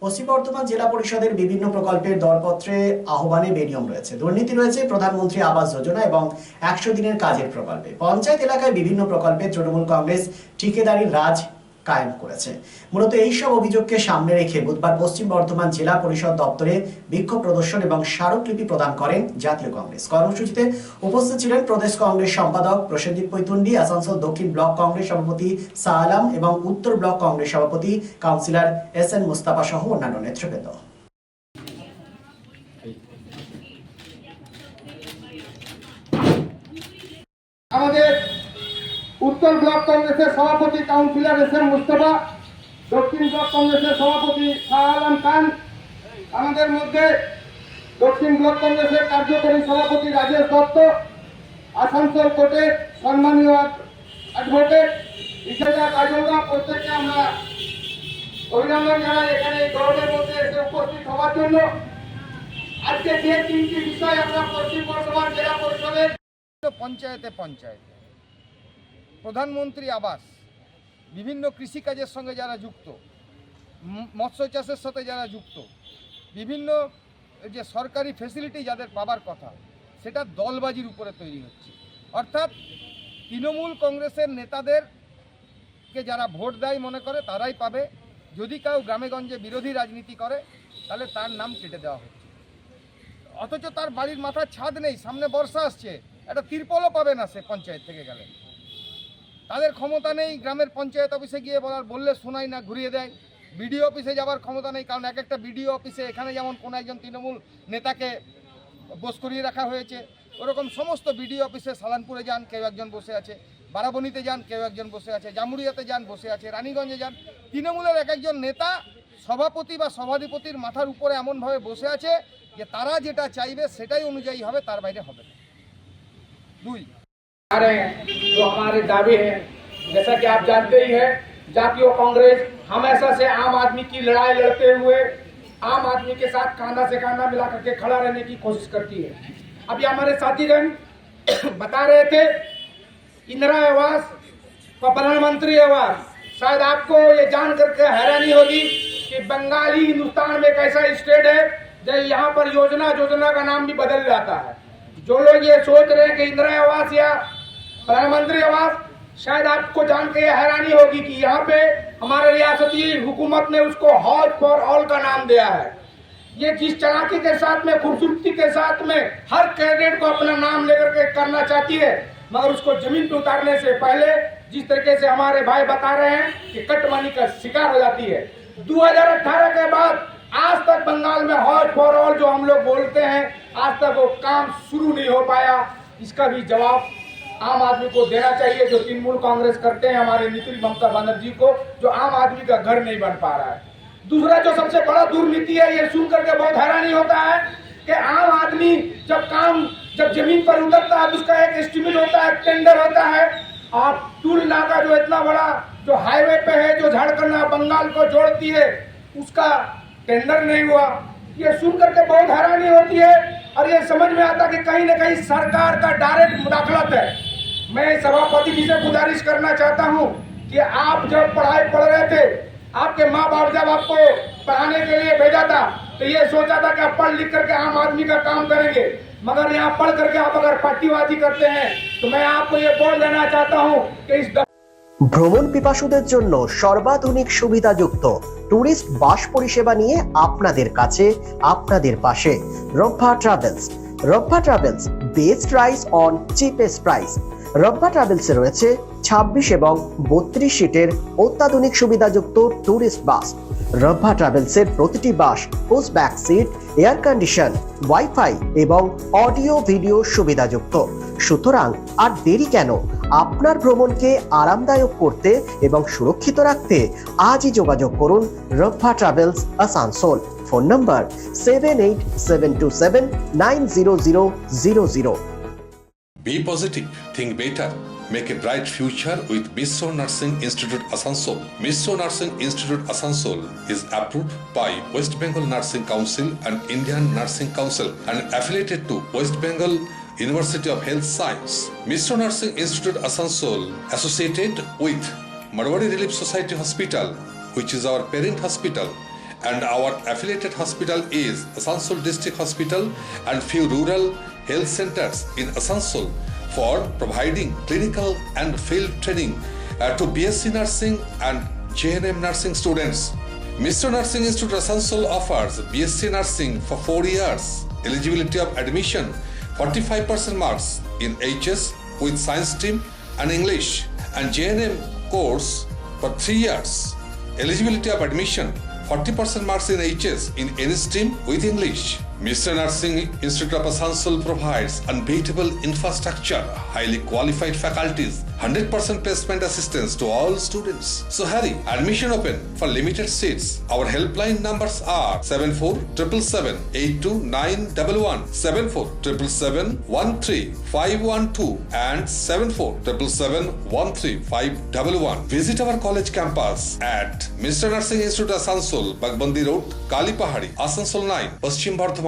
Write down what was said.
পশ্চিম বর্ধমান জেলা পরিষদের বিভিন্ন প্রকল্পের দরপত্রে আহ্বানে বেনিয়ম রয়েছে, দুর্নীতি রয়েছে প্রধানমন্ত্রী আবাস যোজনা এবং ১০০ দিনের কাজের প্রকল্পে। পঞ্চায়েত এলাকায় বিভিন্ন প্রকল্পে তৃণমূল কংগ্রেস ঠিকাদারি রাজ কায়েম করেছে। মূলত এইসব অভিযোগকে সামনে রেখে বুধবার পশ্চিম বর্ধমান জেলা পরিষদ দপ্তরে বিক্ষোভ প্রদর্শন এবং স্মারকলিপি প্রদান করেন জাতীয় কংগ্রেস। কর্মসূচিতে উপস্থিত ছিলেন প্রদেশ কংগ্রেস সম্পাদক প্রসেনজিৎ পৈতুন্ডি, আসানসোল দক্ষিণ ব্লক কংগ্রেস সভাপতি শাহ আলম এবং উত্তর ব্লক কংগ্রেস সভাপতি কাউন্সিলর এস.এন. মুস্তাফা সহ অন্যান্য নেতৃবৃন্দ। আমাদের উত্তর ব্লক কংগ্রেসের সভাপতি কাউন্সিলর এস.এন. মুস্তাফা, দক্ষিণ ব্লক কংগ্রেসের সভাপতি শাহ আলম খান, আমাদের মধ্যে দক্ষিণ ব্লক কংগ্রেসের কার্যকরী সভাপতি রাজেশ দত্ত, আসানসোল কোর্টের সম্মানীয় অ্যাডভোকেট ইশারা কাজলদা, প্রত্যেককে আমরা অভিনন্দন জানাই এখানে এই গরমের মধ্যে এসে উপস্থিত হওয়ার জন্য। আজকে যে তিনটি বিষয় আমরা পশ্চিম বর্ধমান জেলা পরিষদের পঞ্চায়েতে প্রধানমন্ত্রী আবাস, বিভিন্ন কৃষিকাজের সঙ্গে যারা যুক্ত, মৎস্য চাষের সাথে যারা যুক্ত, বিভিন্ন যে সরকারি ফেসিলিটি যাদের পাবার কথা সেটা দলবাজির উপরে তৈরি হচ্ছে। অর্থাৎ তৃণমূল কংগ্রেসের নেতাদেরকে যারা ভোট দেয় মনে করে তারাই পাবে, যদি কেউ গ্রামেগঞ্জে বিরোধী রাজনীতি করে তাহলে তার নাম কেটে দেওয়া হচ্ছে। অথচ তার বাড়ির মাথার ছাদ নেই, সামনে বর্ষা আসছে, একটা তিরপলও পাবে না সে পঞ্চায়েত থেকে গেলে। তাদের ক্ষমতা নেই গ্রামের পঞ্চায়েত অফিসে গিয়ে বললে শোনায় না, ঘুরিয়ে দেয়। বিডিও অফিসে যাওয়ার ক্ষমতা নেই, কারণ এক একটা বিডিও অফিসে এখানে যেমন কোনো একজন তৃণমূল নেতাকে বস করিয়ে রাখা হয়েছে, ওরকম সমস্ত বিডিও অফিসে সালানপুরে যান কেউ একজন বসে আছে, বারাবণীতে যান কেউ একজন বসে আছে, জামুরিয়াতে যান বসে আছে, রানীগঞ্জে যান। তৃণমূলের এক একজন নেতা সভাপতি বা সভাধিপতির মাথার উপরে এমনভাবে বসে আছে যে তারা যেটা চাইবে সেটাই অনুযায়ী হবে, তার বাইরে হবে না। দুই, जो हमारे दावे हैं, जैसा कि आप जानते ही हैं, जातीय कांग्रेस हमेशा से आम आदमी की लड़ाई लड़ते हुए आम आदमी के साथ कांधा से कांधा मिला करके खड़ा रहने की कोशिश करती है। अभी हमारे साथीगण बता रहे थे इंदिरा आवास व प्रधानमंत्री आवास, शायद आपको ये जान करके हैरानी होगी कि बंगाल ही हिंदुस्तान में एक ऐसा स्टेट है जब यहाँ पर योजना का नाम भी बदल जाता है। जो लोग ये सोच रहे हैं कि इंदिरा आवास या प्रधानमंत्री आवास, शायद आपको जान के हैरानी होगी कि यहाँ पे हमारे रियासती हुकूमत ने उसको हौज फॉर ऑल का नाम दिया है। ये जिस चालाकी के साथ में, खूबसूरती के साथ में हर कैंडिडेट को अपना नाम लेकर के करना चाहती है, मगर उसको जमीन पे उतारने से पहले जिस तरीके से हमारे भाई बता रहे हैं कि कटमानी का शिकार हो जाती है। 2018 के बाद आज तक बंगाल में हौज फॉर ऑल जो हम लोग बोलते हैं, आज तक वो काम शुरू नहीं हो पाया। इसका भी जवाब आम आदमी को देना चाहिए, जो तृणमूल कांग्रेस करते हैं हमारे नीतीश ममता बनर्जी को, जो आम आदमी का घर नहीं बन पा रहा है। दूसरा जो सबसे बड़ा दुर्नीति है, ये सुन करके बहुत हैरानी होता है कि आम आदमी जब जमीन पर उतरता है तो उसका एक एस्टिमेट होता है, टेंडर होता है। और टूल नाका जो इतना बड़ा जो हाईवे पे है, जो झारखंड बंगाल को जोड़ती है, उसका टेंडर नहीं हुआ। ये सुन करके बहुत हैरानी होती है और ये समझ में आता कि कहीं ना कहीं सरकार का डायरेक्ट मुदाखलत है। मैं सभापति जी से गुजारिश करना चाहता हूँ कि आप जब पढ़ाई पढ़ रहे थे, आपके माँ बाप जब आपको पढ़ाने के लिए भेजा था तो ये सोचा था कि आप पढ़ लिख करके आम आदमी का काम करेंगे, मगर यहाँ पढ़ करके आप अगर पार्टीबाजी करते हैं तो मैं आपको ये बोल देना चाहता हूँ कि इस ভ্রমণ পিপাসুদের জন্য সর্বাধুনিক সুবিধাযুক্ত ট্যুরিস্ট বাস পরিষেবা নিয়ে আপনাদের কাছে, আপনাদের পাশে Rabba travels. Rabba travels, best price on cheapest price. Rabba ট্রাভেলসে রয়েছে 26 এবং 32 সিটের অত্যাধুনিক সুবিধাযুক্ত ট্যুরিস্ট বাস। রব্বা ট্রাভেলসের প্রতিটি bus push back seat, air condition, wifi এবং অডিও ভিডিও সুবিধাযুক্ত। সুতরাং আর দেরি কেন? আপনার ভ্রমণকে আরামদায়ক করতে এবং সুরক্ষিত রাখতে আজই যোগাযোগ করুন Rabba travels, Asansol. Phone number 7872790000। Be positive, think better, make a bright future with Misso Nursing Institute Asansol. Misso Nursing Institute Asansol is approved by West Bengal Nursing Council and Indian Nursing Council and affiliated to West Bengal University of Health Science. Misso Nursing Institute Asansol associated with Marwari Relief Society Hospital, which is our parent hospital, and our affiliated hospital is Asansol District Hospital and few rural health centers in Asansol for providing clinical and field training to BSc Nursing and JNM Nursing students. Mr. Nursing Institute Asansol offers BSc Nursing for 4 years. Eligibility of admission 45% marks in HS with science stream and English, and JNM course for 3 years. Eligibility of admission 40% marks in HS in any stream with English. Mr. Nursing Institute of Asansol provides unbeatable infrastructure, highly qualified faculties, 100% placement assistance to all students. So hurry, admission open for limited seats. Our helpline numbers are 7477782911, 7477713512 and 7477713511. Visit our college campus at Mr. Nursing Institute Asansol, Bagbandi Road, Kalipahari, Asansol 9, Paschim Bardhaman.